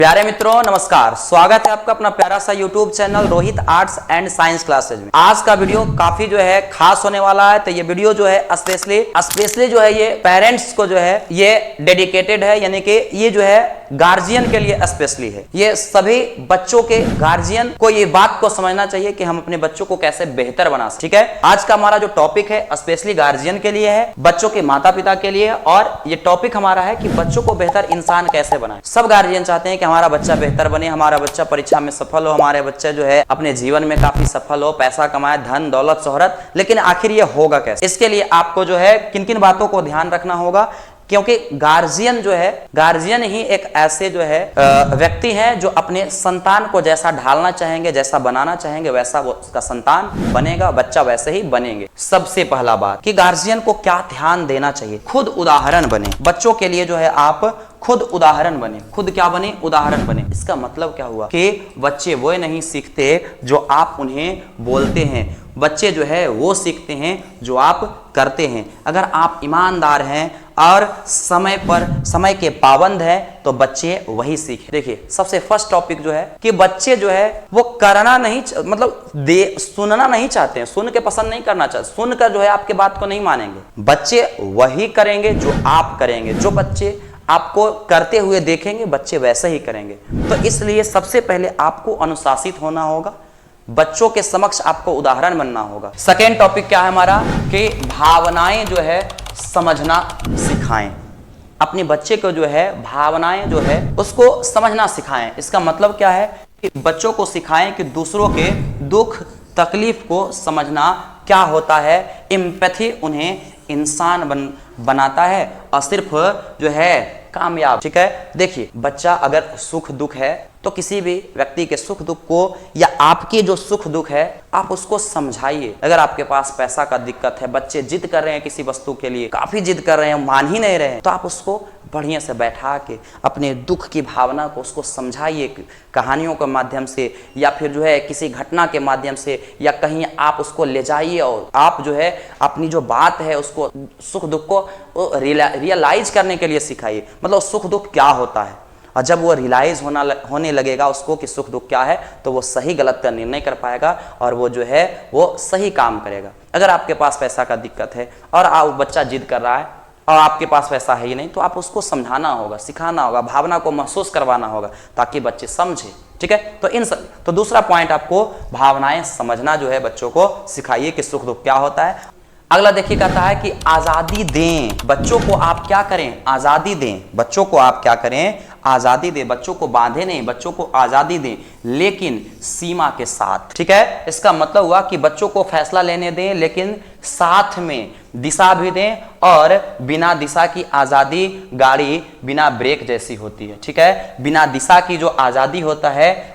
प्यारे मित्रों नमस्कार, स्वागत है आपका अपना प्यारा सा YouTube channel Rohit arts and science classes में। आज का वीडियो काफी जो है खास होने वाला है। तो ये वीडियो जो है स्पेशली जो है ये पेरेंट्स को जो है ये डेडिकेटेड है, यानी कि ये जो है गार्जियन के लिए स्पेशली है। ये सभी बच्चों के गार्जियन को ये बात को समझना चाहिए कि हम अपने बच्चों को कैसे बेहतर बना सकते। ठीक है, आज का हमारा जो टॉपिक है स्पेशली गार्जियन के लिए है, बच्चों के माता पिता के लिए। और ये टॉपिक हमारा है कि बच्चों को बेहतर इंसान कैसे बनाए। सब गार्जियन चाहते हैं कि हमारा बच्चा बेहतर बने, हमारा बच्चा परीक्षा में सफल हो, हमारे बच्चे जो है अपने जीवन में काफी सफल हो, पैसा कमाए, धन दौलत शोहरत। लेकिन आखिर ये होगा कैसे? इसके लिए आपको जो है किन किन बातों को ध्यान रखना होगा, क्योंकि गार्जियन जो है, गार्जियन ही एक ऐसे जो है व्यक्ति हैं जो अपने संतान को जैसा ढालना चाहेंगे, जैसा बनाना चाहेंगे, वैसा वो उसका संतान बनेगा, बच्चा वैसे ही बनेंगे। सबसे पहला बात कि गार्जियन को क्या ध्यान देना चाहिए, खुद उदाहरण बने। बच्चों के लिए जो है आप खुद उदाहरण बने। खुद क्या बने? उदाहरण बने। इसका मतलब क्या हुआ कि बच्चे वो नहीं सीखते जो आप उन्हें बोलते हैं, बच्चे जो है वो सीखते हैं जो आप करते हैं। अगर आप ईमानदार हैं और समय के पाबंद हैं तो बच्चे वही सीखे। देखिए, सबसे फर्स्ट टॉपिक जो है कि बच्चे जो है वो करना नहीं, मतलब सुनना नहीं चाहते हैं, सुन के पसंद नहीं करना चाहते, सुनकर जो है आपके बात को नहीं मानेंगे। बच्चे वही करेंगे जो आप करेंगे, जो बच्चे आपको करते हुए देखेंगे बच्चे वैसे ही करेंगे। तो इसलिए सबसे पहले आपको अनुशासित होना होगा, बच्चों के समक्ष आपको उदाहरण बनना होगा। सेकेंड टॉपिक क्या है हमारा कि भावनाएं जो है समझना सिखाएं। अपने बच्चे को जो है भावनाएं जो है उसको समझना सिखाएं। इसका मतलब क्या है कि बच्चों को सिखाएं कि दूसरों के दुख तकलीफ को समझना क्या होता है। एम्पैथी उन्हें इंसान बनाता है और सिर्फ जो है कामयाब। ठीक है, देखिए बच्चा अगर सुख दुख है तो किसी भी व्यक्ति के सुख दुख को या आपके जो सुख दुख है आप उसको समझाइए। अगर आपके पास पैसा का दिक्कत है, बच्चे जिद कर रहे हैं किसी वस्तु के लिए, काफी जिद कर रहे हैं, मान ही नहीं रहे हैं, तो आप उसको बढ़िया से बैठा के अपने दुख की भावना को उसको समझाइए, कहानियों के माध्यम से या फिर जो है किसी घटना के माध्यम से, या कहीं आप उसको ले जाइए और आप जो है अपनी जो बात है उसको सुख दुख को रियलाइज करने के लिए सिखाइए। मतलब सुख दुख क्या होता है, और जब वो रियलाइज होने लगेगा उसको कि सुख दुख क्या है तो वो सही गलत का निर्णय कर पाएगा और वो जो है वो सही काम करेगा। अगर आपके पास पैसा का दिक्कत है और आप बच्चा जिद कर रहा है और आपके पास पैसा है ही नहीं, तो आप उसको समझाना होगा, सिखाना होगा, भावना को महसूस करवाना होगा ताकि बच्चे समझे। ठीक है, तो दूसरा पॉइंट आपको भावनाएं समझना जो है बच्चों को सिखाइए कि सुख दुख क्या होता है। अगला देखिए कहता है कि आजादी दें। बच्चों को आप क्या करें? आजादी दें। बच्चों को आप क्या करें? आजादी दें। बच्चों को बांधे नहीं, बच्चों को आजादी दें, लेकिन सीमा के साथ। ठीक है, इसका मतलब हुआ कि बच्चों को फैसला लेने दें, लेकिन साथ में दिशा भी दें। और बिना दिशा की आजादी गाड़ी बिना ब्रेक जैसी होती है। ठीक है, बिना दिशा की जो आजादी होता है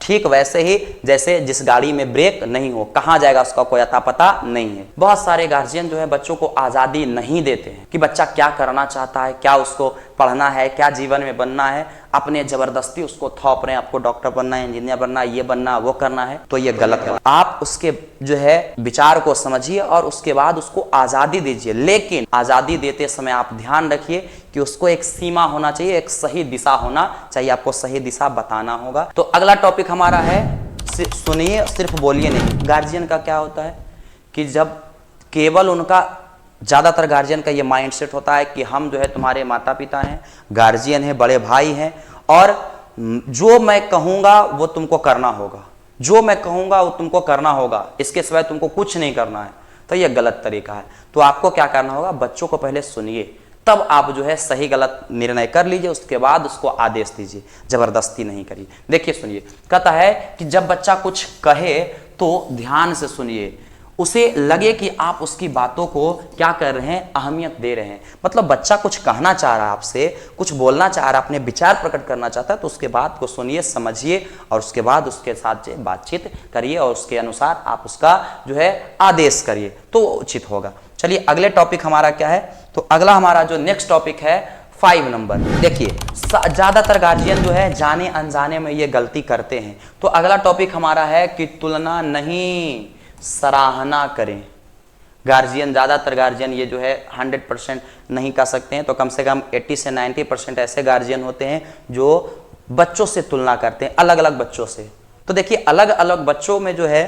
ठीक वैसे ही जैसे जिस गाड़ी में ब्रेक नहीं हो, कहां जाएगा उसका कोई अता पता नहीं है। बहुत सारे गार्जियन जो है बच्चों को आजादी नहीं देते हैं कि बच्चा क्या करना चाहता है, क्या उसको पढ़ना है, क्या जीवन में बनना है, अपने जबरदस्ती उसको थोप रहे हैं, आपको डॉक्टर बनना है, इंजीनियर बनना है, ये बनना है, वो करना है। तो ये गलत है। आप उसके जो है विचार को समझिए और उसके बाद उसको आजादी दीजिए, लेकिन आजादी देते समय आप ध्यान रखिए कि उसको एक सीमा होना चाहिए, एक सही दिशा होना चाहिए, आपको सही दिशा बताना होगा। तो अगला टॉपिक हमारा है सुनिए, सिर्फ बोलिए नहीं। गार्जियन का क्या होता है कि जब केवल उनका, ज्यादातर गार्जियन का ये माइंडसेट होता है कि हम जो है तुम्हारे माता पिता हैं, गार्जियन हैं, बड़े भाई हैं, और जो मैं कहूंगा वो तुमको करना होगा, जो मैं कहूंगा वो तुमको करना होगा, इसके सिवाय तुमको कुछ नहीं करना है। तो ये गलत तरीका है। तो आपको क्या करना होगा, बच्चों को पहले सुनिए, तब आप जो है सही गलत निर्णय कर लीजिए, उसके बाद उसको आदेश दीजिए, जबरदस्ती नहीं करिए। देखिए सुनिए, कहता है कि जब बच्चा कुछ कहे तो ध्यान से सुनिए, उसे लगे कि आप उसकी बातों को क्या कर रहे हैं, अहमियत दे रहे हैं। मतलब बच्चा कुछ कहना चाह रहा है आपसे, कुछ बोलना चाह रहा है, अपने विचार प्रकट करना चाहता है, तो उसके बात को सुनिए, समझिए और उसके बाद उसके साथ बातचीत करिए और उसके अनुसार आप उसका जो है आदेश करिए, तो उचित होगा। चलिए अगले टॉपिक हमारा क्या है, तो अगला हमारा जो नेक्स्ट टॉपिक है 5 नंबर। देखिए ज्यादातर गार्जियन जो है जाने अनजाने में ये गलती करते हैं। तो अगला टॉपिक हमारा है कि तुलना नहीं, सराहना करें। गार्जियन, ज़्यादातर गार्जियन ये जो है 100% नहीं कर सकते हैं, तो कम से कम 80 से 90% ऐसे गार्जियन होते हैं जो बच्चों से तुलना करते हैं, अलग अलग बच्चों से। तो देखिए अलग अलग बच्चों में जो है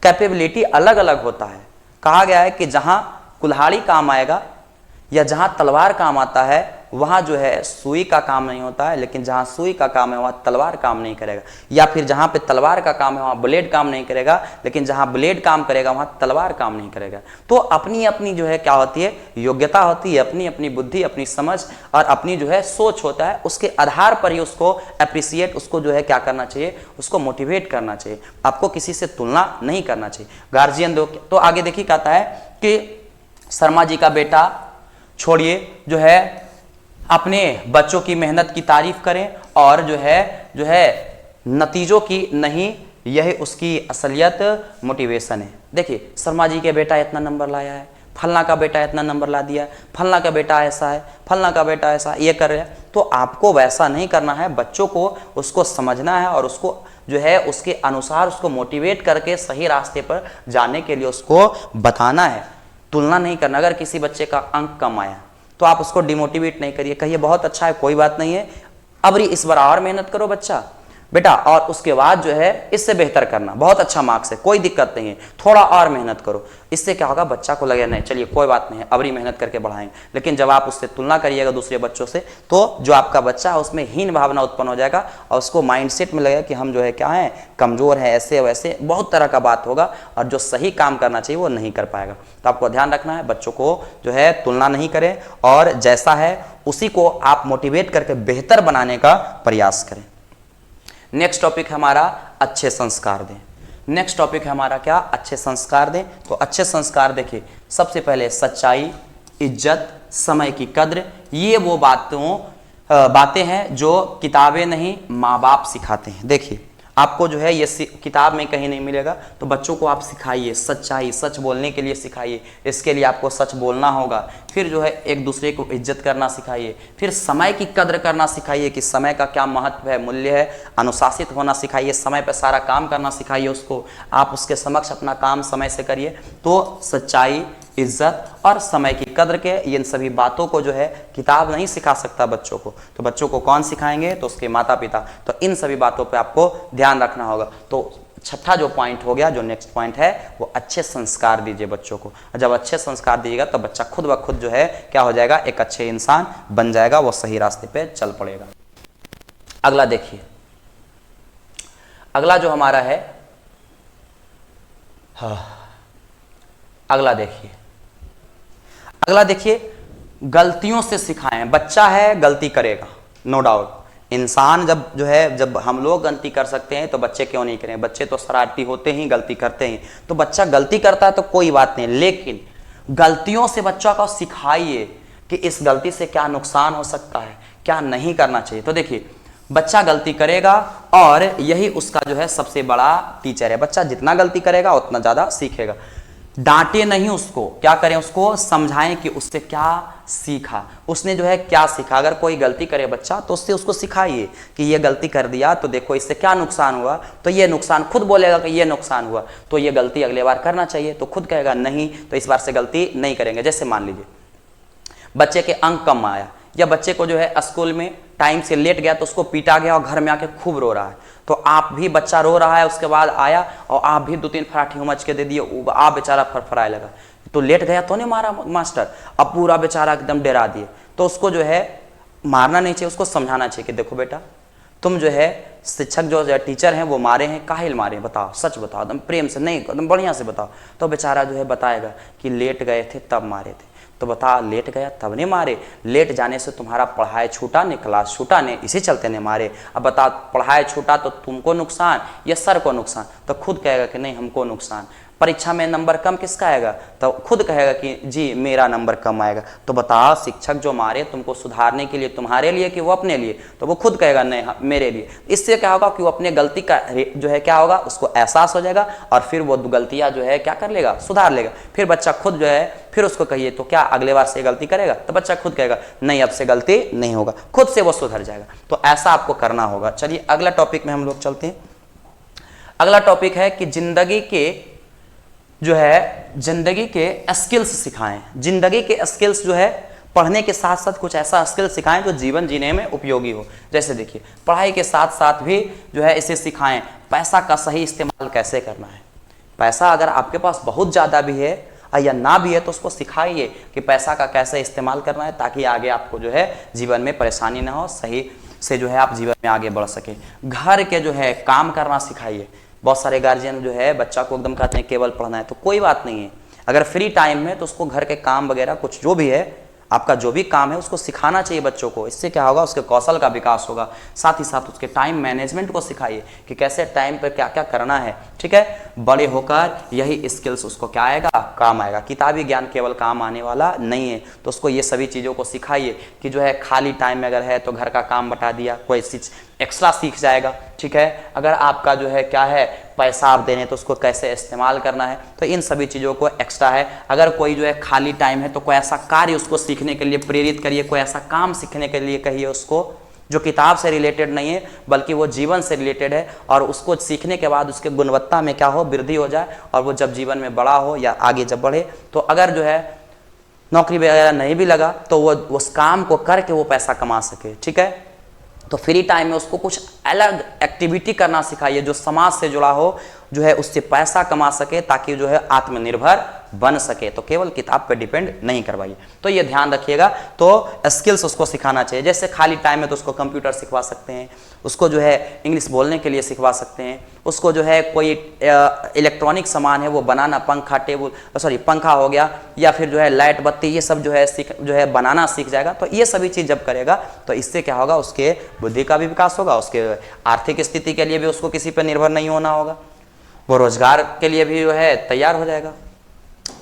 कैपेबिलिटी अलग अलग होता है। कहा गया है कि जहां कुल्हाड़ी काम आएगा या जहां तलवार काम आता है वहां जो है सुई का काम नहीं होता है, लेकिन जहां सुई का काम है वहां तलवार काम नहीं करेगा। या फिर जहां पे तलवार का काम है वहां ब्लेड काम नहीं करेगा, लेकिन जहां ब्लेड काम करेगा वहां तलवार काम नहीं करेगा। तो अपनी अपनी जो है क्या होती है, योग्यता होती है, अपनी अपनी बुद्धि, अपनी समझ और अपनी जो है सोच होता है। उसके आधार पर ही उसको अप्रिसिएट, उसको जो है क्या करना चाहिए, उसको मोटिवेट करना चाहिए। आपको किसी से तुलना नहीं करना चाहिए। गार्जियन दो तो आगे देखिए कहता है कि शर्मा जी का बेटा छोड़िए जो है अपने बच्चों की मेहनत की तारीफ करें और जो है नतीजों की नहीं, यही उसकी असलियत मोटिवेशन है। देखिए शर्मा जी के बेटा इतना नंबर लाया है, फलना का बेटा इतना नंबर ला दिया, फलना का बेटा ऐसा है, फलना का बेटा ऐसा ये कर रहा है। तो आपको वैसा नहीं करना है, बच्चों को उसको समझना है और उसको जो है उसके अनुसार उसको मोटिवेट करके सही रास्ते पर जाने के लिए उसको बताना है, तुलना नहीं करना। अगर किसी बच्चे का अंक कम आया तो आप उसको डिमोटिवेट नहीं करिए, कहिए बहुत अच्छा है, कोई बात नहीं है, अब इस बार और मेहनत करो बच्चा बेटा, और उसके बाद जो है इससे बेहतर करना, बहुत अच्छा मार्क्स है, कोई दिक्कत नहीं है, थोड़ा और मेहनत करो। इससे क्या होगा, बच्चा को लगेगा नहीं चलिए कोई बात नहीं है, अबरी मेहनत करके बढ़ाएंगे। लेकिन जब आप उससे तुलना करिएगा दूसरे बच्चों से, तो जो आपका बच्चा है उसमें हीन भावना उत्पन्न हो जाएगा और उसको माइंडसेट में लगेगा कि हम जो है क्या है, कमजोर है, ऐसे वैसे बहुत तरह का बात होगा और जो सही काम करना चाहिए वो नहीं कर पाएगा। तो आपको ध्यान रखना है, बच्चों को जो है तुलना नहीं करें और जैसा है उसी को आप मोटिवेट करके बेहतर बनाने का प्रयास करें। नेक्स्ट टॉपिक है हमारा अच्छे संस्कार दें। नेक्स्ट टॉपिक है हमारा क्या, अच्छे संस्कार दें। तो अच्छे संस्कार देखिए, सबसे पहले सच्चाई, इज्जत, समय की कद्र, ये वो बातें हैं जो किताबें नहीं माँ बाप सिखाते हैं। देखिए आपको जो है ये किताब में कहीं नहीं मिलेगा, तो बच्चों को आप सिखाइए सच्चाई, सच बोलने के लिए सिखाइए। इसके लिए आपको सच बोलना होगा। फिर जो है एक दूसरे को इज्जत करना सिखाइए। फिर समय की कद्र करना सिखाइए कि समय का क्या महत्व है, मूल्य है। अनुशासित होना सिखाइए, समय पर सारा काम करना सिखाइए उसको। आप उसके समक्ष अपना काम समय से करिए। तो सच्चाई, इज्जत और समय की कद्र के इन सभी बातों को जो है किताब नहीं सिखा सकता बच्चों को, तो बच्चों को कौन सिखाएंगे, तो उसके माता पिता। तो इन सभी बातों पे आपको ध्यान रखना होगा। तो छठा जो पॉइंट हो गया, जो नेक्स्ट पॉइंट है, वो अच्छे संस्कार दीजिए बच्चों को। जब अच्छे संस्कार दीजिएगा तो बच्चा खुद ब खुद जो है क्या हो जाएगा, एक अच्छे इंसान बन जाएगा, वो सही रास्ते पे चल पड़ेगा। अगला देखिए, अगला जो हमारा है, अगला देखिए गलतियों से सिखाएं। बच्चा है गलती करेगा, नो डाउट। इंसान जब हम लोग गलती कर सकते हैं तो बच्चे क्यों नहीं करें। बच्चे तो शरारती होते ही, गलती करते हैं। तो बच्चा गलती करता है तो कोई बात नहीं, लेकिन गलतियों से बच्चा को सिखाइए कि इस गलती से क्या नुकसान हो सकता है, क्या नहीं करना चाहिए। तो देखिए बच्चा गलती करेगा और यही उसका जो है सबसे बड़ा टीचर है। बच्चा जितना गलती करेगा उतना ज्यादा सीखेगा। डांटे नहीं उसको, क्या करें, उसको समझाएं कि उससे क्या सीखा, उसने जो है क्या सीखा। अगर कोई गलती करे बच्चा तो उससे उसको सिखाइए कि ये गलती कर दिया तो देखो इससे क्या नुकसान हुआ, तो ये नुकसान खुद बोलेगा कि ये नुकसान हुआ, तो ये गलती अगले बार करना चाहिए, तो खुद कहेगा नहीं तो इस बार से गलती नहीं करेंगे। जैसे मान लीजिए बच्चे के अंक कम आया या बच्चे को जो है स्कूल में टाइम से लेट गया तो उसको पीटा गया और घर में आके खूब रो रहा है, तो आप भी, बच्चा रो रहा है, उसके बाद आया और आप भी 2-3 फराठी उमच के दे दिए, आप बेचारा फरफराए लगा। तो लेट गया तो नहीं मारा मास्टर, अब पूरा बेचारा एकदम डरा दिए। तो उसको जो है मारना नहीं चाहिए, उसको समझाना चाहिए कि देखो बेटा तुम जो है शिक्षक जो टीचर हैं वो मारे हैं, काहिल मारे, बताओ सच बताओ, एकदम प्रेम से, नहीं एकदम बढ़िया से बताओ। तो बेचारा जो है बताएगा कि लेट गए थे तब मारे थे। तो बता, लेट गया तब नहीं मारे, लेट जाने से तुम्हारा पढ़ाई छूटा नहीं, क्लास छूटा नहीं, इसी चलते नहीं मारे। अब बता, पढ़ाई छूटा तो तुमको नुकसान या सर को नुकसान, तो खुद कहेगा कि नहीं हमको नुकसान। परीक्षा में नंबर कम किसका आएगा, तो खुद कहेगा कि जी मेरा नंबर कम आएगा। तो बता, शिक्षक जो मारे तुमको सुधारने के लिए, तुम्हारे लिए कि वो अपने लिए, तो वो खुद कहेगा नहीं मेरे लिए। इससे क्या होगा कि वो अपने गलती का जो है क्या होगा, उसको एहसास हो जाएगा और फिर वो गलतियां जो है क्या कर लेगा, सुधार लेगा। फिर बच्चा खुद जो है, फिर उसको कहिए तो क्या अगले बार से गलती करेगा, तो बच्चा खुद कहेगा नहीं अब से गलती नहीं होगा, खुद से वो सुधर जाएगा। तो ऐसा आपको करना होगा। चलिए अगला टॉपिक में हम लोग चलते हैं। अगला टॉपिक है कि जिंदगी के स्किल्स सिखाएं। जिंदगी के स्किल्स जो है पढ़ने के साथ साथ कुछ ऐसा स्किल सिखाएं जो जीवन जीने में उपयोगी हो। जैसे देखिए, पढ़ाई के साथ साथ भी जो है इसे सिखाएं पैसा का सही इस्तेमाल कैसे करना है। पैसा अगर आपके पास बहुत ज़्यादा भी है या ना भी है तो उसको सिखाइए कि पैसा का कैसे इस्तेमाल करना है, ताकि आगे आपको जो है जीवन में परेशानी ना हो, सही से जो है आप जीवन में आगे बढ़ सके। घर के जो है काम करना सिखाइए। बहुत सारे गार्जियन जो है बच्चा को एकदम कहते हैं केवल पढ़ना है, तो कोई बात नहीं है, अगर फ्री टाइम में तो उसको घर के काम वगैरह कुछ जो भी है, आपका जो भी काम है उसको सिखाना चाहिए बच्चों को। इससे क्या होगा, उसके कौशल का विकास होगा। साथ ही साथ उसके टाइम मैनेजमेंट को सिखाइए कि कैसे टाइम पर क्या क्या करना है। ठीक है, बड़े होकर यही स्किल्स उसको क्या आएगा, काम आएगा। किताबी ज्ञान केवल काम आने वाला नहीं है, तो उसको ये सभी चीज़ों को सिखाइए कि जो है खाली टाइम में अगर है तो घर का काम बता दिया, कोई चीज़ एक्स्ट्रा सीख जाएगा। ठीक है, अगर आपका जो है क्या है पैसा आप देने तो उसको कैसे इस्तेमाल करना है, तो इन सभी चीज़ों को एक्स्ट्रा है। अगर कोई जो है खाली टाइम है तो कोई ऐसा कार्य उसको सीखने के लिए प्रेरित करिए, कोई ऐसा काम सीखने के लिए कहिए उसको जो किताब से रिलेटेड नहीं है बल्कि वो जीवन से रिलेटेड है, और उसको सीखने के बाद उसके गुणवत्ता में क्या हो, वृद्धि हो जाए, और वो जब जीवन में बड़ा हो या आगे जब बढ़े तो अगर जो है नौकरी वगैरह नहीं भी लगा तो वो उस काम को करके वो पैसा कमा सके। ठीक है, तो फ्री टाइम में उसको कुछ अलग एक्टिविटी करना सिखाइए जो समाज से जुड़ा हो, जो है उससे पैसा कमा सके, ताकि जो है आत्मनिर्भर बन सके। तो केवल किताब पे डिपेंड नहीं करवाइए। तो ये ध्यान रखिएगा। तो स्किल्स उसको सिखाना चाहिए। जैसे खाली टाइम में तो उसको कंप्यूटर सिखवा सकते हैं, उसको जो है इंग्लिश बोलने के लिए सिखवा सकते हैं, उसको जो है कोई इलेक्ट्रॉनिक सामान है वो बनाना, पंखा पंखा हो गया, या फिर जो है लाइट बत्ती, ये सब जो है बनाना सीख जाएगा। तो ये सभी चीज़ जब करेगा तो इससे क्या होगा, उसके बुद्धि का भी विकास होगा, उसके आर्थिक स्थिति के लिए भी उसको किसी पर निर्भर नहीं होना होगा, वो रोजगार के लिए भी जो है तैयार हो जाएगा।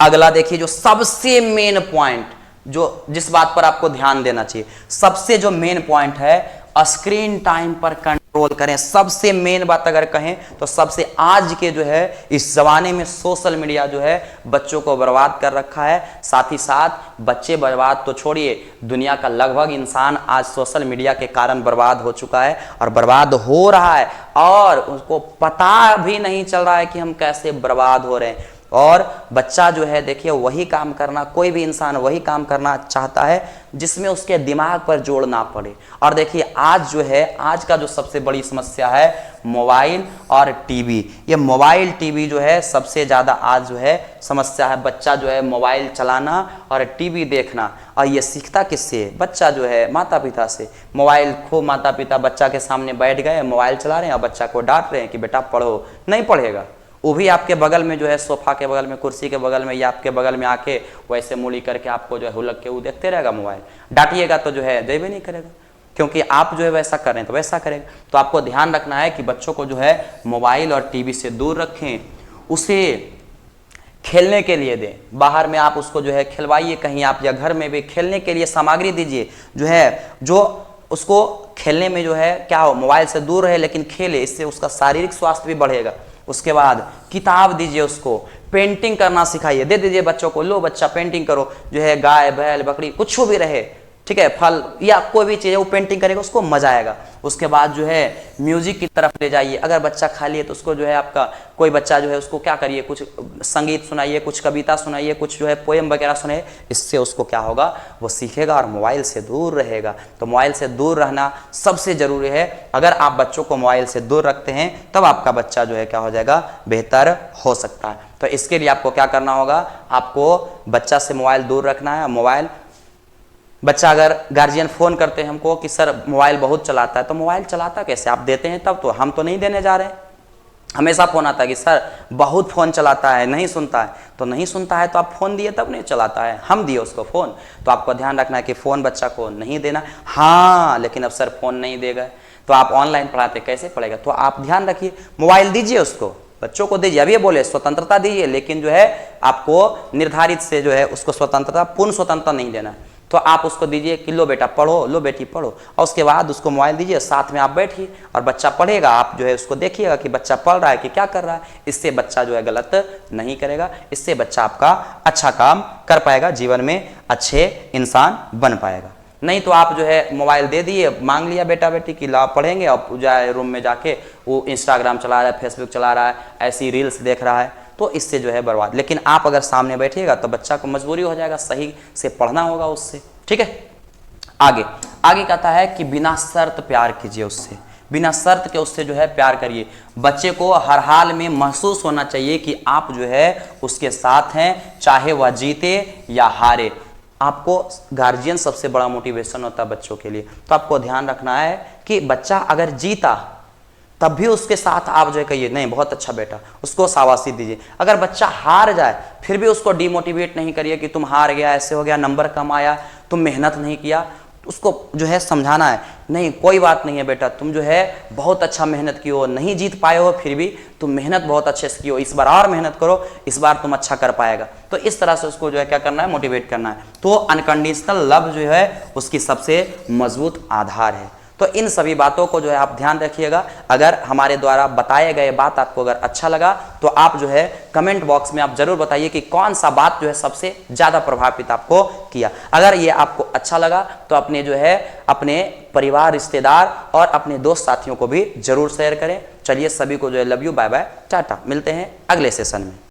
अगला देखिए, जो सबसे मेन पॉइंट, जो जिस बात पर आपको ध्यान देना चाहिए, सबसे जो मेन पॉइंट है, स्क्रीन टाइम पर कंट्रोल करें। सबसे मेन बात अगर कहें तो सबसे आज के जो है इस जमाने में सोशल मीडिया जो है बच्चों को बर्बाद कर रखा है। साथ ही साथ बच्चे बर्बाद तो छोड़िए, दुनिया का लगभग इंसान आज सोशल मीडिया के कारण बर्बाद हो चुका है और बर्बाद हो रहा है, और उसको पता भी नहीं चल रहा है कि हम कैसे बर्बाद हो रहे हैं। और बच्चा जो है देखिए वही काम करना, कोई भी इंसान वही काम करना चाहता है जिसमें उसके दिमाग पर जोड़ ना पड़े। और देखिए आज जो है, आज का जो सबसे बड़ी समस्या है मोबाइल और टीवी। ये मोबाइल टीवी जो है सबसे ज़्यादा आज जो है समस्या है। बच्चा जो है मोबाइल चलाना और टीवी देखना, और ये सीखता किससे, बच्चा जो है माता पिता से। मोबाइल खूब माता पिता बच्चा के सामने बैठ गए, मोबाइल चला रहे हैं और बच्चा को डांट रहे हैं कि बेटा पढ़ो, नहीं पढ़ेगा। वो भी आपके बगल में जो है सोफा के बगल में, कुर्सी के बगल में, या आपके बगल में आके वैसे मूली करके आपको जो है हुलक के वो देखते रहेगा मोबाइल। डांटिएगा तो जो है दे भी नहीं करेगा, क्योंकि आप जो है वैसा कर रहे हैं तो वैसा करेगा। तो आपको ध्यान रखना है कि बच्चों को जो है मोबाइल और टीवी से दूर रखें, उसे खेलने के लिए दें। बाहर में आप उसको जो है खिलवाइए कहीं आप, या घर में भी खेलने के लिए सामग्री दीजिए जो है, जो उसको खेलने में जो है क्या हो, मोबाइल से दूर रहे लेकिन खेले, इससे उसका शारीरिक स्वास्थ्य भी बढ़ेगा। उसके बाद किताब दीजिए, उसको पेंटिंग करना सिखाइए, दे दीजिए बच्चों को, लो बच्चा पेंटिंग करो, जो है गाय बैल बकरी कुछ भी रहे, ठीक है, फल या कोई भी चीज़ है वो पेंटिंग करेगा, उसको मजा आएगा। उसके बाद जो है म्यूजिक की तरफ ले जाइए। अगर बच्चा खाली है तो उसको जो है आपका कोई बच्चा जो है उसको क्या करिए, कुछ संगीत सुनाइए, कुछ कविता सुनाइए, कुछ जो है पोएम वगैरह सुनाइए। इससे उसको क्या होगा, वो सीखेगा और मोबाइल से दूर रहेगा। तो मोबाइल से दूर रहना सबसे ज़रूरी है। अगर आप बच्चों को मोबाइल से दूर रखते हैं तब आपका बच्चा जो है क्या हो जाएगा, बेहतर हो सकता है। तो इसके लिए आपको क्या करना होगा, आपको बच्चा से मोबाइल दूर रखना है। मोबाइल बच्चा, अगर गार्जियन फ़ोन करते हैं हमको कि सर मोबाइल बहुत चलाता है, तो मोबाइल चलाता कैसे, आप देते हैं तब तो, हम तो नहीं देने जा रहे हैं। हमेशा फ़ोन आता है कि सर बहुत फ़ोन चलाता है, नहीं सुनता है। तो नहीं सुनता है तो आप फ़ोन दिए तब नहीं चलाता है, हम दिए उसको फ़ोन। तो आपको ध्यान रखना है कि फ़ोन बच्चा को नहीं देना। हाँ, लेकिन अब सर फ़ोन नहीं देगा तो आप ऑनलाइन पढ़ाते कैसे पढ़ेगा, तो आप ध्यान रखिए, मोबाइल दीजिए उसको, बच्चों को दीजिए। अब ये बोले स्वतंत्रता दीजिए, लेकिन जो है आपको निर्धारित से जो है उसको स्वतंत्रता, पूर्ण स्वतंत्रता नहीं देना है। तो आप उसको दीजिए कि लो बेटा पढ़ो, लो बेटी पढ़ो, और उसके बाद उसको मोबाइल दीजिए, साथ में आप बैठिए और बच्चा पढ़ेगा। आप जो है उसको देखिएगा कि बच्चा पढ़ रहा है कि क्या कर रहा है। इससे बच्चा जो है गलत नहीं करेगा, इससे बच्चा आपका अच्छा काम कर पाएगा, जीवन में अच्छे इंसान बन पाएगा। नहीं तो आप जो है मोबाइल दे दिए, मांग लिया बेटा बेटी की ला पढ़ेंगे, और जाए रूम में जाके वो इंस्टाग्राम चला रहा है, फेसबुक चला रहा है, ऐसी रील्स देख रहा है, तो इससे जो है बर्बाद। लेकिन आप अगर सामने बैठिएगा तो बच्चा को मजबूरी हो जाएगा, सही से पढ़ना होगा उससे, ठीक है। आगे आगे कहता है कि बिना शर्त प्यार कीजिए उससे, बिना शर्त के उससे जो है प्यार करिए। बच्चे को हर हाल में महसूस होना चाहिए कि आप जो है उसके साथ हैं, चाहे वह जीते या हारे। आपको गार्जियन सबसे बड़ा मोटिवेशन होता है बच्चों के लिए। तो आपको ध्यान रखना है कि बच्चा अगर जीता तब भी उसके साथ आप जो है कहिए नहीं बहुत अच्छा बेटा, उसको शाबाशी दीजिए। अगर बच्चा हार जाए फिर भी उसको डिमोटिवेट नहीं करिए कि तुम हार गया, ऐसे हो गया, नंबर कम आया, तुम मेहनत नहीं किया। उसको जो है समझाना है, नहीं कोई बात नहीं है बेटा, तुम जो है बहुत अच्छा मेहनत की हो, नहीं जीत पाए हो फिर भी तुम मेहनत बहुत अच्छे से की हो, इस बार और मेहनत करो, इस बार तुम अच्छा कर पाएगा। तो इस तरह से उसको जो है क्या करना है, मोटिवेट करना है। तो अनकंडीशनल लव जो है उसकी सबसे मजबूत आधार है। तो इन सभी बातों को जो है आप ध्यान रखिएगा। अगर हमारे द्वारा बताए गए बात आपको अगर अच्छा लगा तो आप जो है कमेंट बॉक्स में आप जरूर बताइए कि कौन सा बात जो है सबसे ज्यादा प्रभावित आपको किया। अगर ये आपको अच्छा लगा तो अपने जो है अपने परिवार, रिश्तेदार और अपने दोस्त साथियों को भी जरूर शेयर करें। चलिए सभी को जो है love you, bye bye, tata. मिलते हैं अगले सेशन में।